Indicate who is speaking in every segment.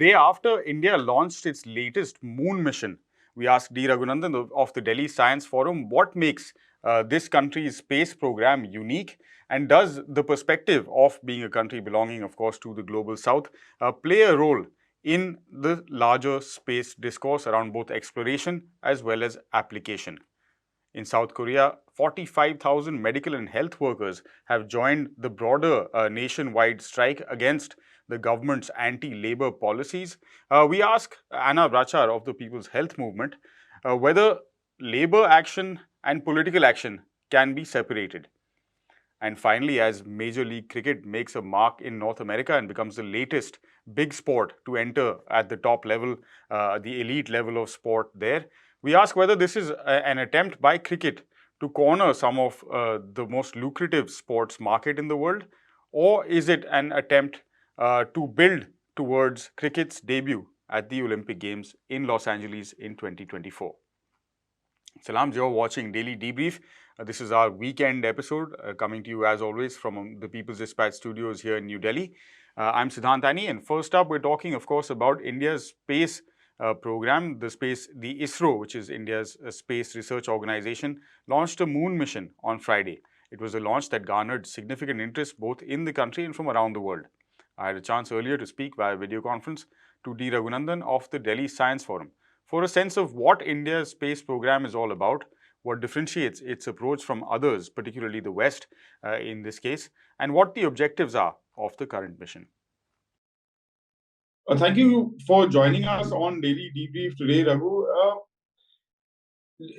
Speaker 1: day after India launched its latest moon mission, we asked D. Raghunandan of the Delhi Science Forum what makes this country's space program unique, and does the perspective of being a country belonging, of course, to the global south play a role in the larger space discourse around both exploration as well as application. In South Korea, 45,000 medical and health workers have joined the broader nationwide strike against the government's anti-labor policies. We ask Anna Brachar of the People's Health Movement whether labor action and political action can be separated. And finally, as Major League Cricket makes a mark in North America and becomes the latest big sport to enter at the top level, the elite level of sport there, we ask whether this is an attempt by cricket to corner some of the most lucrative sports market in the world, or is it an attempt to build towards cricket's debut at the Olympic Games in Los Angeles in 2024. Salam, you're watching Daily Debrief. This is our weekend episode coming to you as always from the People's Dispatch studios here in New Delhi. I'm Siddhant Ani, and first up we're talking of course about India's space program. The ISRO, which is India's space research organization, launched a moon mission on Friday. It was a launch that garnered significant interest both in the country and from around the world. I had a chance earlier to speak via video conference to D. Raghunandan of the Delhi Science Forum for a sense of what India's space program is all about, what differentiates its approach from others, particularly the West in this case, and what the objectives are of the current mission.
Speaker 2: Thank you for joining us on Daily Debrief today, Raghu.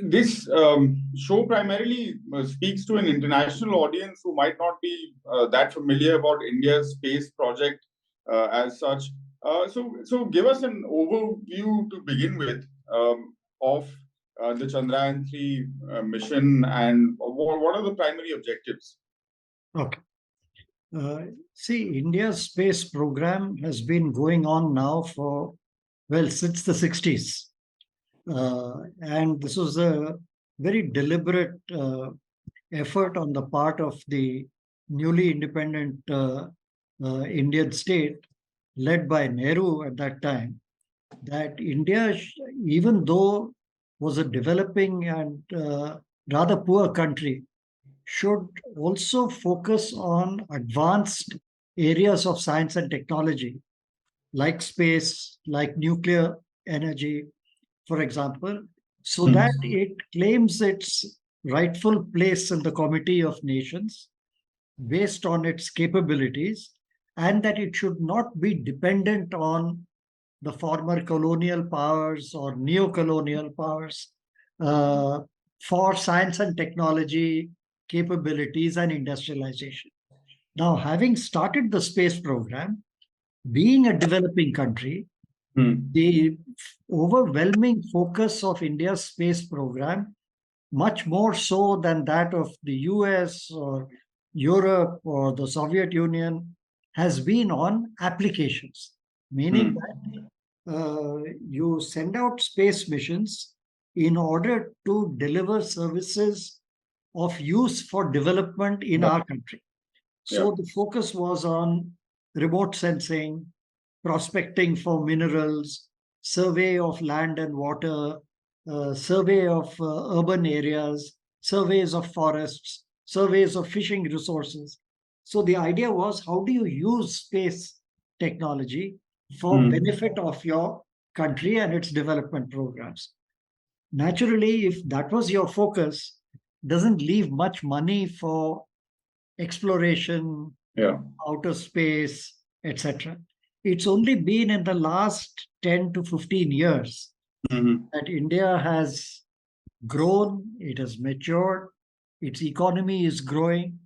Speaker 2: This show primarily speaks to an international audience who might not be that familiar about India's space project as such. So give us an overview to begin with of the Chandrayaan-3 mission, and what are the primary objectives?
Speaker 3: Okay. See, India's space program has been going on now for, well, since the 60s. And this was a very deliberate effort on the part of the newly independent Indian state, led by Nehru at that time, that India, even though was a developing and rather poor country, should also focus on advanced areas of science and technology, like space, like nuclear energy, for example, so that it claims its rightful place in the Committee of Nations based on its capabilities, and that it should not be dependent on the former colonial powers or neo-colonial powers for science and technology capabilities and industrialization. Now, having started the space program, being a developing country, the overwhelming focus of India's space program, much more so than that of the US or Europe or the Soviet Union, has been on applications, meaning that you send out space missions in order to deliver services of use for development in our country. So the focus was on remote sensing, prospecting for minerals, survey of land and water, survey of urban areas, surveys of forests, surveys of fishing resources. So the idea was, how do you use space technology for benefit of your country and its development programs? Naturally, if that was your focus, doesn't leave much money for exploration, outer space, etc. It's only been in the last 10 to 15 years that India has grown, it has matured, its economy is growing,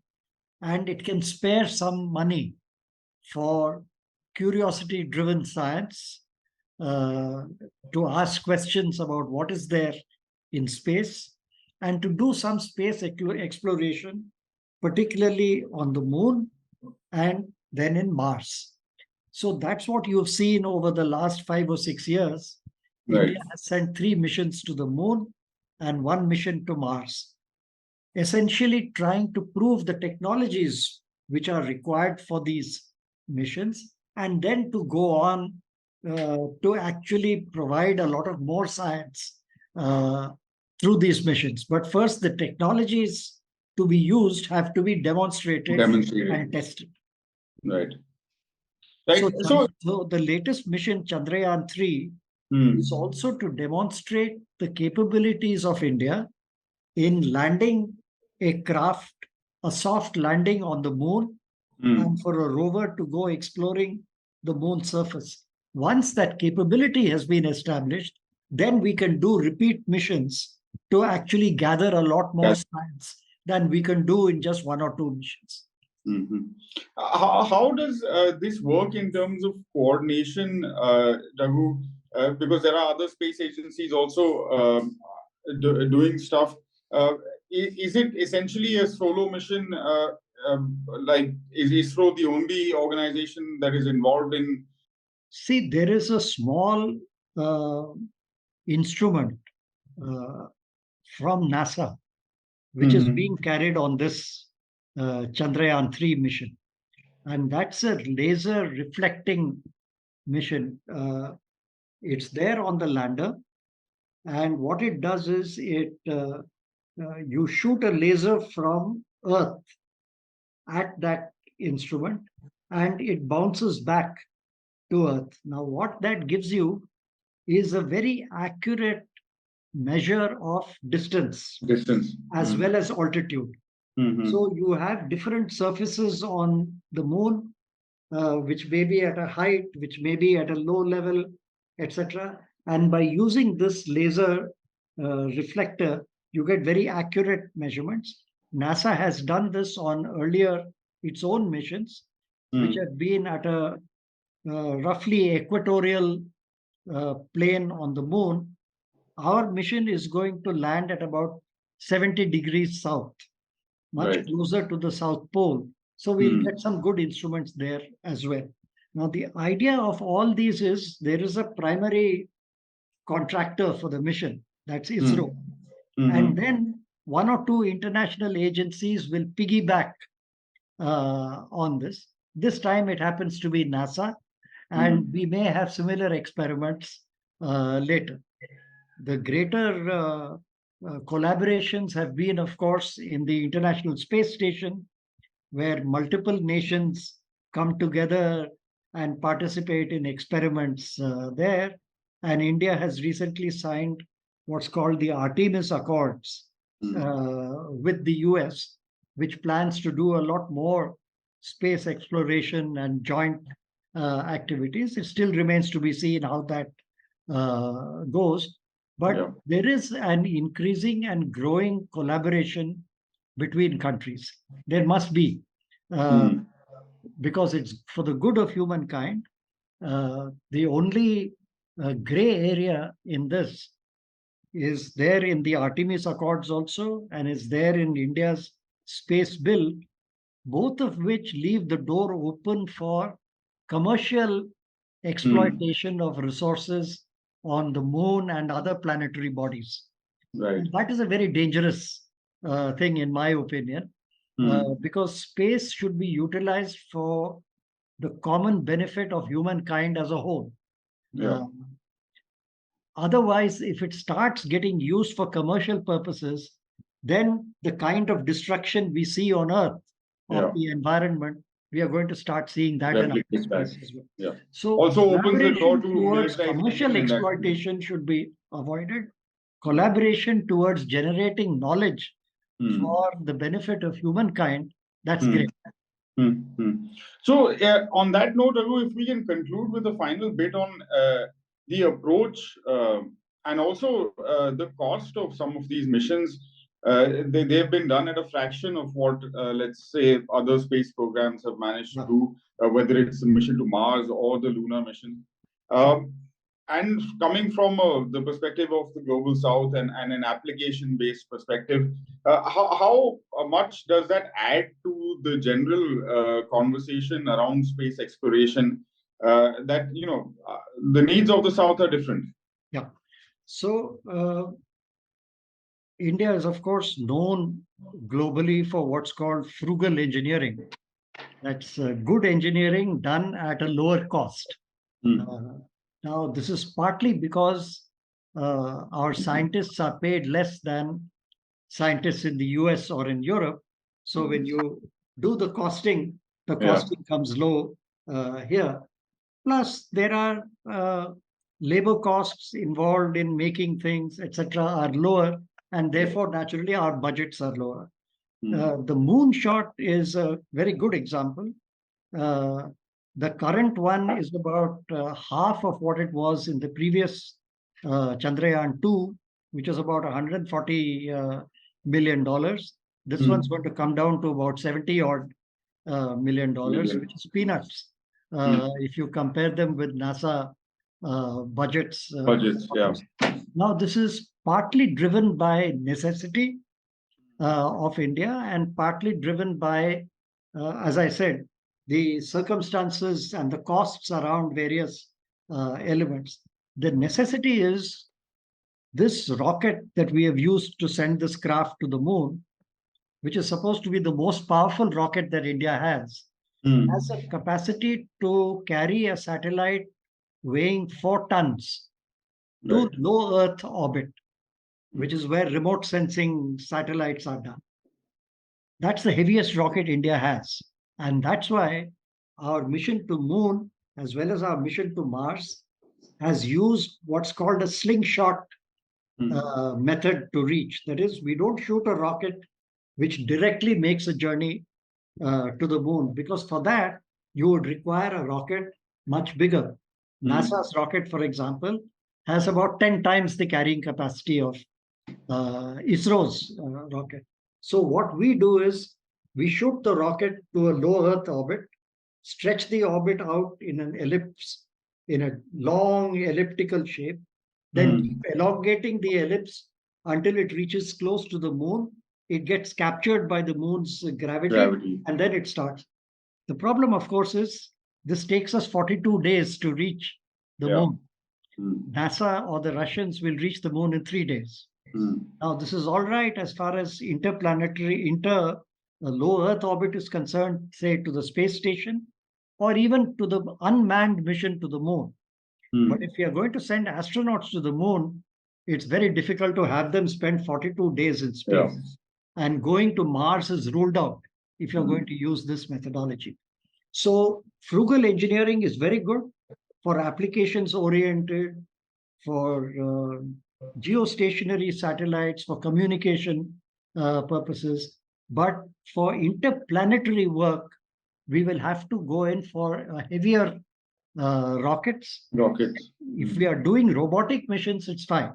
Speaker 3: and it can spare some money for curiosity-driven science, to ask questions about what is there in space, and to do some space exploration, particularly on the moon and then in Mars. So that's what you've seen over the last 5 or 6 years. India has sent 3 missions to the moon and 1 mission to Mars, essentially trying to prove the technologies which are required for these missions, and then to go on to actually provide a lot of more science uh, through these missions. But first, the technologies to be used have to be demonstrated and tested.
Speaker 2: Right.
Speaker 3: So,
Speaker 2: Right. So,
Speaker 3: so the latest mission, Chandrayaan 3, is also to demonstrate the capabilities of India in landing a craft, a soft landing on the moon, and for a rover to go exploring the moon surface. Once that capability has been established, then we can do repeat missions to actually gather a lot more science than we can do in just one or two missions.
Speaker 2: How does this work in terms of coordination, Raghu? Because there are other space agencies also doing stuff. Is it essentially a solo mission? Like, is ISRO the only organization that is involved in?
Speaker 3: See, there is a small uh, instrument uh, from NASA which is being carried on this Chandrayaan 3 mission. And that's a laser reflecting mission. It's there on the lander. And what it does is you shoot a laser from Earth at that instrument and it bounces back to Earth. Now, what that gives you is a very accurate measure of distance as well as altitude. So you have different surfaces on the moon, which may be at a height, which may be at a low level, etc. And by using this laser reflector, you get very accurate measurements. NASA has done this on earlier its own missions, which have been at a roughly equatorial plane on the moon. Our mission is going to land at about 70 degrees south, much closer to the South Pole. So we'll get some good instruments there as well. Now, the idea of all these is there is a primary contractor for the mission, that's ISRO. And then one or two international agencies will piggyback on this. This time it happens to be NASA, and we may have similar experiments later. The greater collaborations have been, of course, in the International Space Station, where multiple nations come together and participate in experiments there. And India has recently signed what's called the Artemis Accords with the US, which plans to do a lot more space exploration and joint activities. It still remains to be seen how that goes. But there is an increasing and growing collaboration between countries. There must be, because it's for the good of humankind. The only gray area in this is there in the Artemis Accords also, and is there in India's space bill, both of which leave the door open for commercial exploitation of resources on the moon and other planetary bodies. And that is a very dangerous thing, in my opinion, because space should be utilized for the common benefit of humankind as a whole. Otherwise, if it starts getting used for commercial purposes, then the kind of destruction we see on Earth of the environment, we are going to start seeing that in outer space as well. So
Speaker 2: Also opens the door to
Speaker 3: towards
Speaker 2: militarization
Speaker 3: commercial
Speaker 2: in that
Speaker 3: exploitation should be avoided. Collaboration towards generating knowledge for the benefit of humankind, that's great.
Speaker 2: So, on that note, Raghu, if we can conclude with the final bit on the approach and also the cost of some of these missions. They've been done at a fraction of what, let's say, other space programs have managed to do, whether it's the mission to Mars or the lunar mission. And coming from the perspective of the global south and an application-based perspective, how much does that add to the general conversation around space exploration? That, the needs of the south are different.
Speaker 3: Yeah. So India is, of course, known globally for what's called frugal engineering. That's good engineering done at a lower cost. Now, this is partly because our scientists are paid less than scientists in the US or in Europe. So when you do the costing comes low here. Plus, there are labor costs involved in making things, etc., are lower, and therefore, naturally, our budgets are lower. The moonshot is a very good example. Uh, the current one is about half of what it was in the previous Chandrayaan 2, which was about $140 million. This one's going to come down to about 70 odd million dollars, which is peanuts if you compare them with NASA budgets. Now, this is partly driven by necessity of India and partly driven by, as I said, the circumstances and the costs around various elements. The necessity is this rocket that we have used to send this craft to the moon, which is supposed to be the most powerful rocket that India has a capacity to carry a satellite weighing 4 tons to low Earth orbit, which is where remote sensing satellites are done. That's the heaviest rocket India has. And that's why our mission to moon, as well as our mission to Mars, has used what's called a slingshot method to reach. That is, we don't shoot a rocket which directly makes a journey to the moon, because for that, you would require a rocket much bigger. NASA's rocket, for example, has about 10 times the carrying capacity of ISRO's rocket. So what we do is we shoot the rocket to a low Earth orbit, stretch the orbit out in an ellipse, in a long elliptical shape, then keep elongating the ellipse until it reaches close to the moon. It gets captured by the moon's gravity, and then it starts. The problem, of course, is this takes us 42 days to reach the moon. NASA or the Russians will reach the moon in 3 days. Now, this is all right as far as low Earth orbit is concerned, say to the space station, or even to the unmanned mission to the moon. But if we are going to send astronauts to the moon, it's very difficult to have them spend 42 days in space. And going to Mars is ruled out if you're going to use this methodology. So frugal engineering is very good for applications oriented, for geostationary satellites, for communication purposes. But for interplanetary work, we will have to go in for heavier rockets. If we are doing robotic missions, it's fine.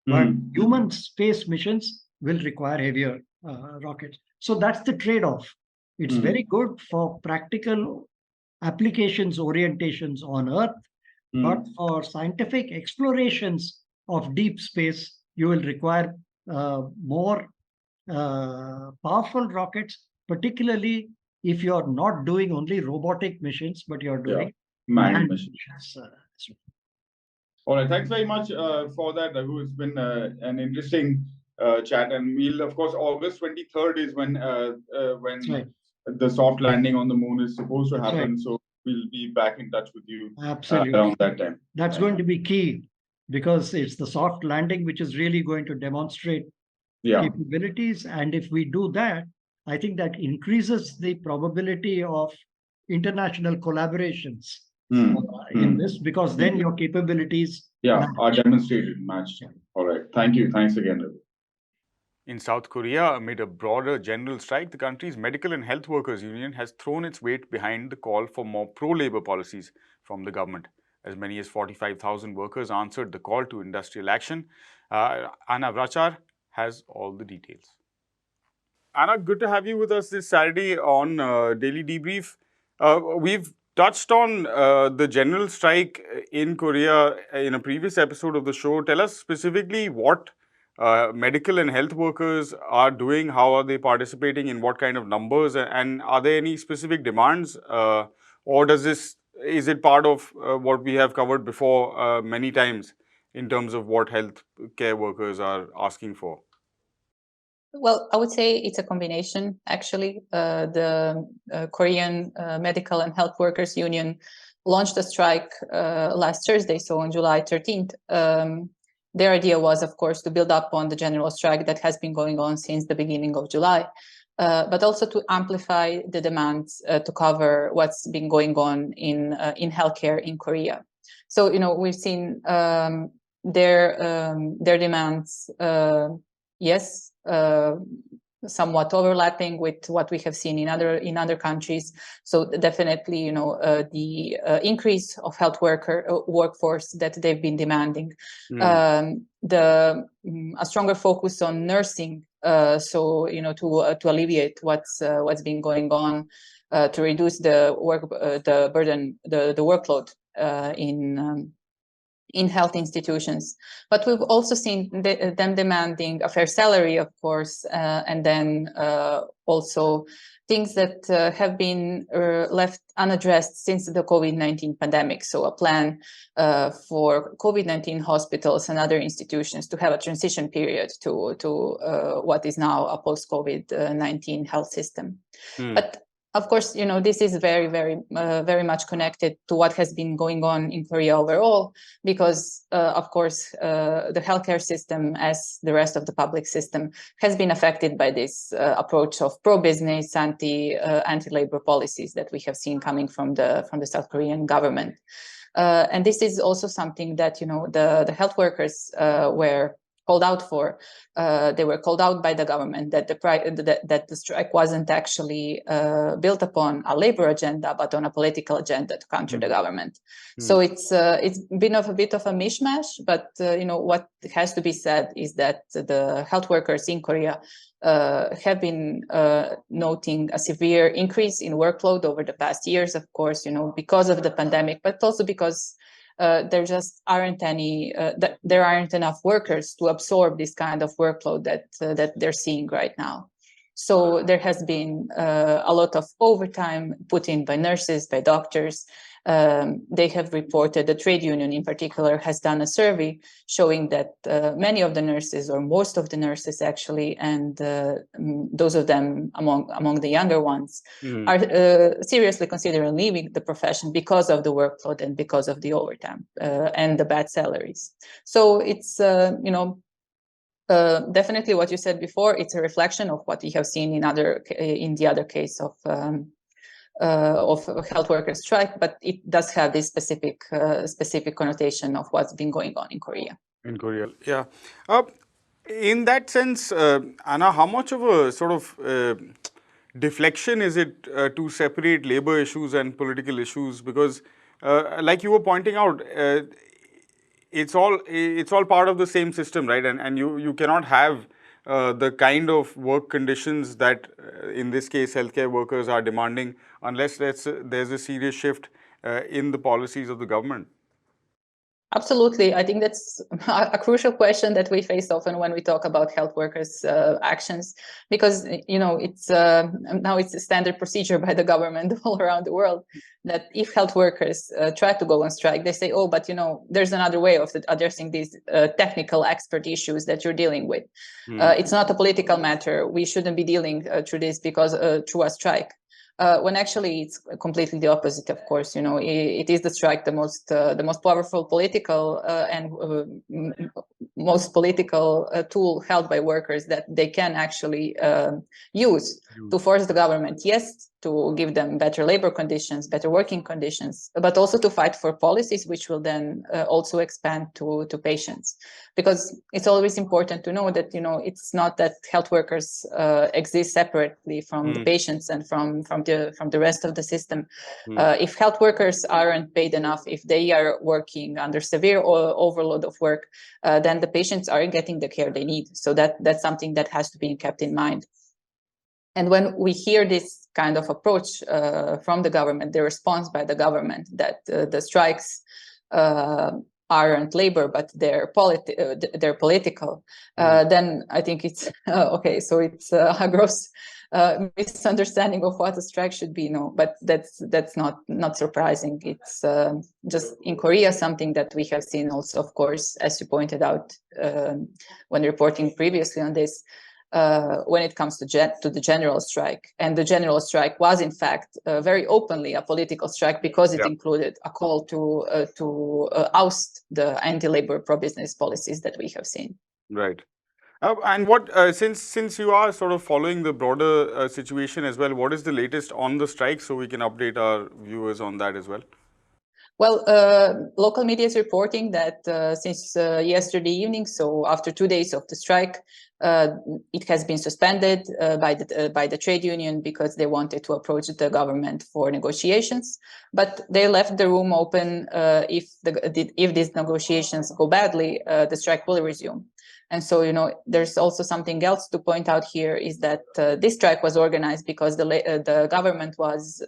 Speaker 3: But human space missions will require heavier rockets. So that's the trade-off. It's very good for practical applications orientations on Earth, but for scientific explorations of deep space, you will require more powerful rockets, particularly if you're not doing only robotic missions, but you're doing manned missions.
Speaker 2: All right, thanks very much for that, Raghu. It's been an interesting chat, and we'll, of course, August 23rd is when the soft landing on the moon is supposed to happen. So we'll be back in touch with you around that time.
Speaker 3: That's going to be key, because it's the soft landing which is really going to demonstrate capabilities. And if we do that, I think that increases the probability of international collaborations in this, because then your capabilities
Speaker 2: are demonstrated, matched. All right. Thank you. Thanks again, Raghu.
Speaker 1: In South Korea, amid a broader general strike, the country's Medical and Health Workers Union has thrown its weight behind the call for more pro-labor policies from the government. As many as 45,000 workers answered the call to industrial action. Anna Vrachar has all the details. Anna, good to have you with us this Saturday on Daily Debrief. We've touched on the general strike in Korea in a previous episode of the show. Tell us specifically what medical and health workers are doing, how are they participating, in what kind of numbers, and are there any specific demands, or is it part of what we have covered before many times in terms of what health care workers are asking for?
Speaker 4: Well, I would say it's a combination, actually. The Korean Medical and Health Workers Union launched a strike last Thursday, so on July 13th. Their idea was, of course, to build up on the general strike that has been going on since the beginning of July, but also to amplify the demands to cover what's been going on in healthcare in Korea. So, we've seen their demands, yes, somewhat overlapping with what we have seen in other countries. So definitely, the increase of health workforce that they've been demanding, a stronger focus on nursing. So to alleviate what's been going on, to reduce the burden, the workload in health institutions. But we've also seen them demanding a fair salary, of course, and then also things that have been left unaddressed since the COVID-19 pandemic. So a plan for COVID-19 hospitals and other institutions to have a transition period to what is now a post-COVID-19 health system. But of course, this is very, very, very much connected to what has been going on in Korea overall, because, of course, the healthcare system, as the rest of the public system, has been affected by this approach of pro-business, anti-labor policies that we have seen coming from the South Korean government. And this is also something that, the health workers were called out for. They were called out by the government that the strike wasn't actually built upon a labor agenda, but on a political agenda to counter the government. So it's been a bit of a mishmash. But what has to be said is that the health workers in Korea have been noting a severe increase in workload over the past years, of course, because of the pandemic, but also because there just aren't there aren't enough workers to absorb this kind of workload that they're seeing right now. So there has been a lot of overtime put in by nurses, by doctors. They have reported, the trade union in particular has done a survey showing that many of the nurses, or most of the nurses actually, and those of them among the younger ones, are seriously considering leaving the profession because of the workload and because of the overtime and the bad salaries. So it's definitely what you said before. It's a reflection of what we have seen in the other case of health workers strike, but it does have this specific connotation of what's been going on in Korea.
Speaker 1: Yeah. In that sense, Anna, how much of a sort of deflection is it to separate labor issues and political issues? Because, like you were pointing out, it's all part of the same system, right? And you cannot have the kind of work conditions that, in this case, healthcare workers are demanding, unless there's a serious shift in the policies of the government.
Speaker 4: Absolutely. I think that's a crucial question that we face often when we talk about health workers' actions, because, it's now it's a standard procedure by the government all around the world that if health workers try to go on strike, they say, oh, but, there's another way of addressing these technical expert issues that you're dealing with. It's not a political matter. We shouldn't be dealing through this because through a strike. When actually it's completely the opposite, of course. It is the strike, the most powerful political and most political tool held by workers that they can actually use to force the government, yes, to give them better labor conditions, better working conditions, but also to fight for policies which will then also expand to patients. Because it's always important to know that, it's not that health workers exist separately from the patients and from the rest of the system. If health workers aren't paid enough, if they are working under severe overload of work, then the patients aren't getting the care they need. So that's something that has to be kept in mind. And when we hear this kind of approach from the government, the response by the government that the strikes aren't labor, but they're political, then I think it's okay. So it's a gross misunderstanding of what a strike should be. No, but that's not surprising. It's just in Korea something that we have seen also, of course, as you pointed out when reporting previously on this. when it comes to the general strike. And the general strike was, in fact, very openly a political strike because it included a call to oust the anti-labor pro-business policies that we have seen.
Speaker 1: Right. And what, since you are sort of following the broader situation as well, what is the latest on the strike so we can update our viewers on that as well?
Speaker 4: Well, local media is reporting that since yesterday evening, so after 2 days of the strike, it has been suspended by the trade union because they wanted to approach the government for negotiations. But they left the room open. If these negotiations go badly, the strike will resume. And so, there's also something else to point out here is that this strike was organized because the government was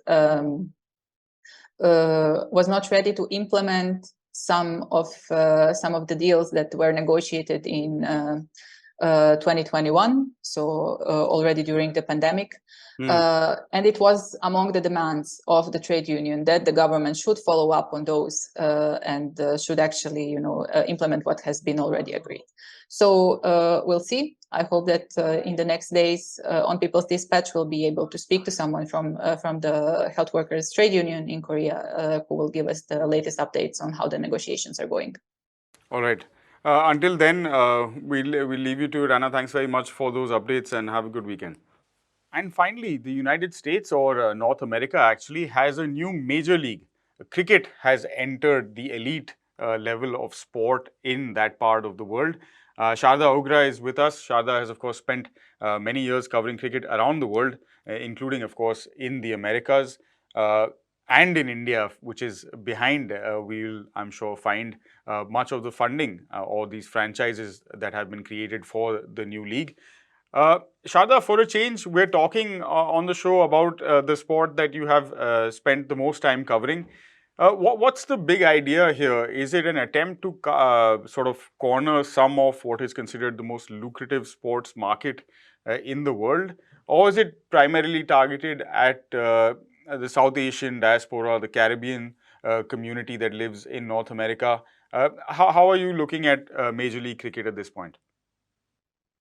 Speaker 4: not ready to implement some of the deals that were negotiated in 2021, so already during the pandemic. And it was among the demands of the trade union that the government should follow up on those and should actually, implement what has been already agreed. So we'll see. I hope that in the next days on People's Dispatch, we'll be able to speak to someone from the health workers trade union in Korea who will give us the latest updates on how the negotiations are going.
Speaker 1: All right. Until then, we'll leave you to it. Anna, thanks very much for those updates and have a good weekend. And finally, the United States, or North America actually, has a new major league. Cricket has entered the elite level of sport in that part of the world. Sharda Ogra is with us. Sharda has, of course, spent many years covering cricket around the world, including, of course, in the Americas and in India, which is behind. We'll, I'm sure, find much of the funding or these franchises that have been created for the new league. Sharda, for a change, we're talking on the show about the sport that you have spent the most time covering. What's the big idea here? Is it an attempt to sort of corner some of what is considered the most lucrative sports market in the world? Or is it primarily targeted at the South Asian diaspora, the Caribbean community that lives in North America? How are you looking at Major League Cricket at this point?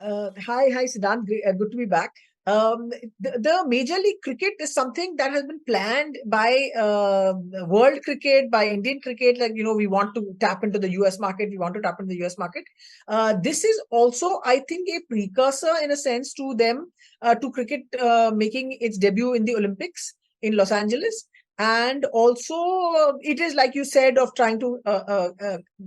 Speaker 5: Hi, Siddhant. Good to be back. The Major League Cricket is something that has been planned by world cricket, by Indian cricket. Like, we want to tap into the US market. We want to tap into the US market. This is also, I think, a precursor in a sense to them, to cricket making its debut in the Olympics in Los Angeles. And also, it is, like you said, of trying to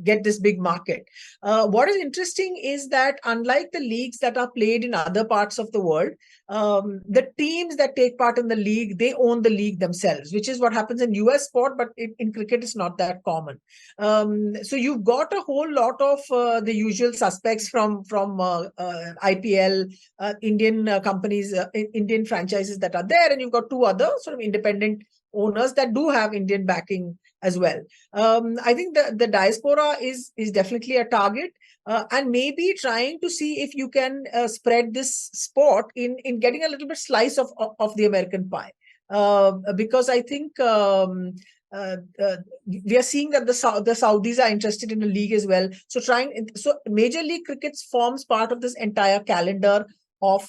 Speaker 5: get this big market. What is interesting is that unlike the leagues that are played in other parts of the world, the teams that take part in the league, they own the league themselves, which is what happens in US sport, but in cricket, it's not that common. So you've got a whole lot of the usual suspects from IPL, Indian companies, Indian franchises that are there, and you've got two other sort of independent owners that do have Indian backing as well. I think the diaspora is definitely a target, and maybe trying to see if you can spread this sport in getting a little bit slice of the American pie. Because I think we are seeing that the Saudis are interested in the league as well. So Major League Cricket forms part of this entire calendar of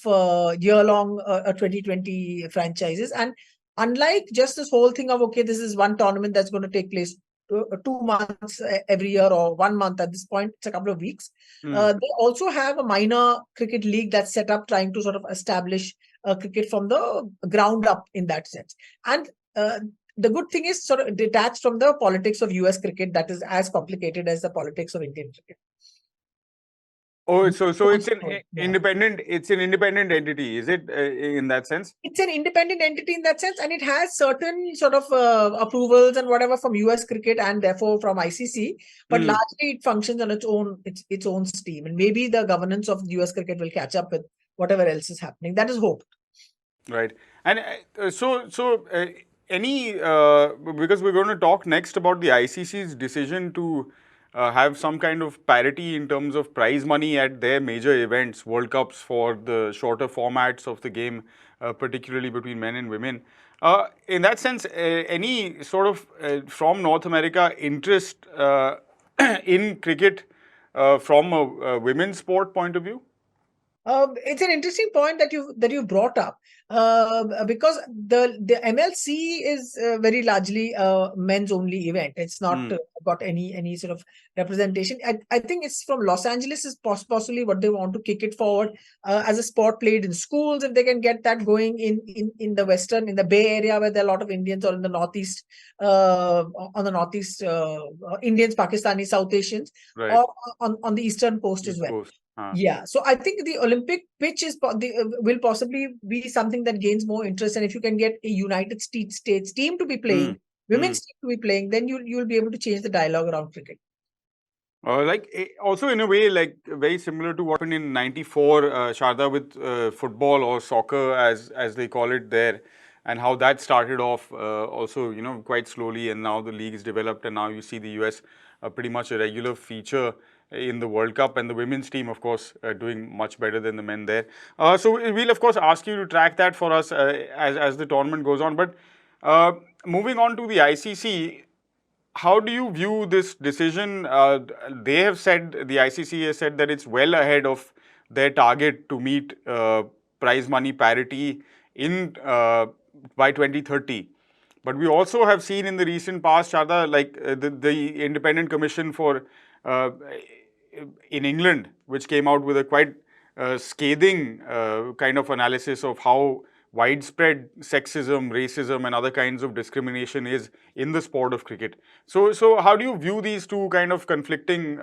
Speaker 5: year-long 2020 franchises. And unlike just this whole thing of, okay, this is one tournament that's going to take place 2 months every year, or 1 month at this point, it's a couple of weeks. They also have a minor cricket league that's set up trying to sort of establish cricket from the ground up in that sense. And the good thing is sort of detached from the politics of US cricket that is as complicated as the politics of Indian cricket.
Speaker 1: Oh, so it's an independent. It's an independent entity, is it? In that sense,
Speaker 5: it's an independent entity in that sense, and it has certain sort of approvals and whatever from US cricket and therefore from ICC. But largely, it functions on its own steam, and maybe the governance of US cricket will catch up with whatever else is happening. That is hope.
Speaker 1: Right, and because we're going to talk next about the ICC's decision to have some kind of parity in terms of prize money at their major events, World Cups for the shorter formats of the game, particularly between men and women. In that sense, any sort of from North America interest in cricket from a women's sport point of view?
Speaker 5: It's an interesting point that you brought up, because the MLC is very largely a men's only event. It's not got any sort of representation. I think it's from Los Angeles is possibly what they want to kick it forward as a sport played in schools. If they can get that going in the Western, in the Bay Area where there are a lot of Indians, or in the Northeast, on the Northeast, Indians, Pakistanis, South Asians,
Speaker 1: Right.
Speaker 5: or on the Eastern Coast as
Speaker 1: East
Speaker 5: well.
Speaker 1: Coast.
Speaker 5: Yeah, so I think the Olympic pitch will possibly be something that gains more interest, and if you can get a United States team to be playing, women's team to be playing, then you'll be able to change the dialogue around cricket.
Speaker 1: Also in a way, like very similar to what happened in '94, Sharda, with football or soccer as they call it there, and how that started off also, you know, quite slowly, and now the league is developed, and now you see the US pretty much a regular feature in the World Cup, and the women's team, of course, doing much better than the men there. So we'll, of course, ask you to track that for us as the tournament goes on. But moving on to the ICC, how do you view this decision? They have said, the ICC has said that it's well ahead of their target to meet prize money parity in by 2030. But we also have seen in the recent past, Sharda, like the Independent Commission for in England, which came out with a quite scathing kind of analysis of how widespread sexism, racism, and other kinds of discrimination is in the sport of cricket. So how do you view these two kind of conflicting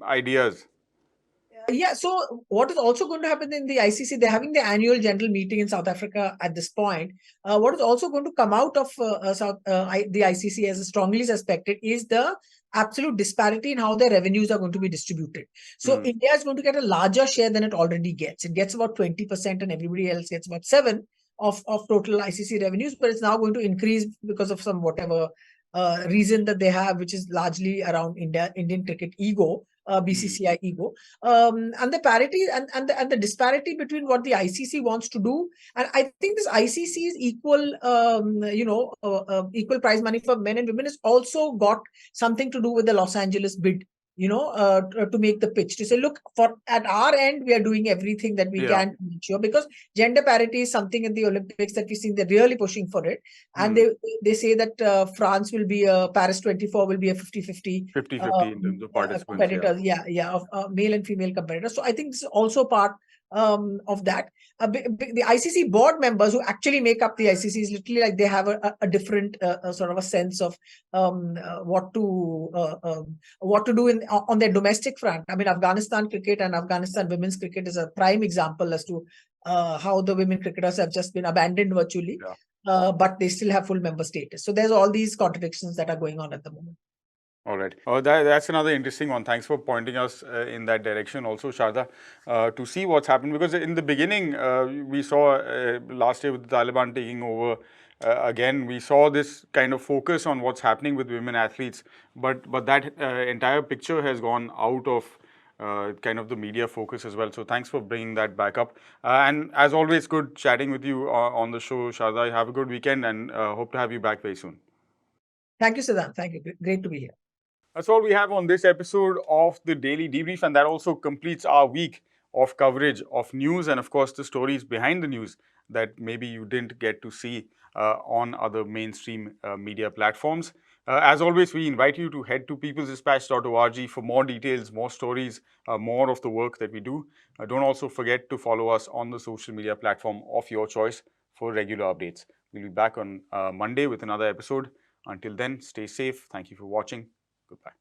Speaker 1: ideas?
Speaker 5: Yeah, so what is also going to happen in the ICC, they're having the annual general meeting in South Africa at this point. What is also going to come out of the ICC, as strongly suspected, is the absolute disparity in how their revenues are going to be distributed. So India is going to get a larger share than it already gets. It gets about 20% and everybody else gets about 7% of total ICC revenues, but it's now going to increase because of some whatever reason that they have, which is largely around Indian cricket ego. BCCI ego, and the parity and the disparity between what the ICC wants to do, and I think this ICC is equal, equal prize money for men and women, has also got something to do with the Los Angeles bid. To make the pitch, to say, look, at our end, we are doing everything that we can to make sure, because gender parity is something at the Olympics that we've seen they're really pushing for it. And they say that France will be Paris 24 will be a 50-50
Speaker 1: in terms of participants.
Speaker 5: Competitors, of male and female competitors. So I think this is also part of that. The ICC board members who actually make up the ICC is literally like they have a different sort of a sense of what to do on their domestic front. I mean, Afghanistan cricket and Afghanistan women's cricket is a prime example as to how the women cricketers have just been abandoned virtually, but they still have full member status. So there's all these contradictions that are going on at the moment.
Speaker 1: All right. That's another interesting one. Thanks for pointing us in that direction also, Sharda, to see what's happened. Because in the beginning, we saw last year with the Taliban taking over, again, we saw this kind of focus on what's happening with women athletes. But that entire picture has gone out of kind of the media focus as well. So thanks for bringing that back up. And as always, good chatting with you on the show, Sharda. Have a good weekend, and hope to have you back very soon.
Speaker 5: Thank you, Siddhant. Thank you. Great to be here.
Speaker 1: That's all we have on this episode of the Daily Debrief, and that also completes our week of coverage of news and, of course, the stories behind the news that maybe you didn't get to see on other mainstream media platforms. As always, we invite you to head to peoplesdispatch.org for more details, more stories, more of the work that we do. Don't also forget to follow us on the social media platform of your choice for regular updates. We'll be back on Monday with another episode. Until then, stay safe. Thank you for watching. Goodbye.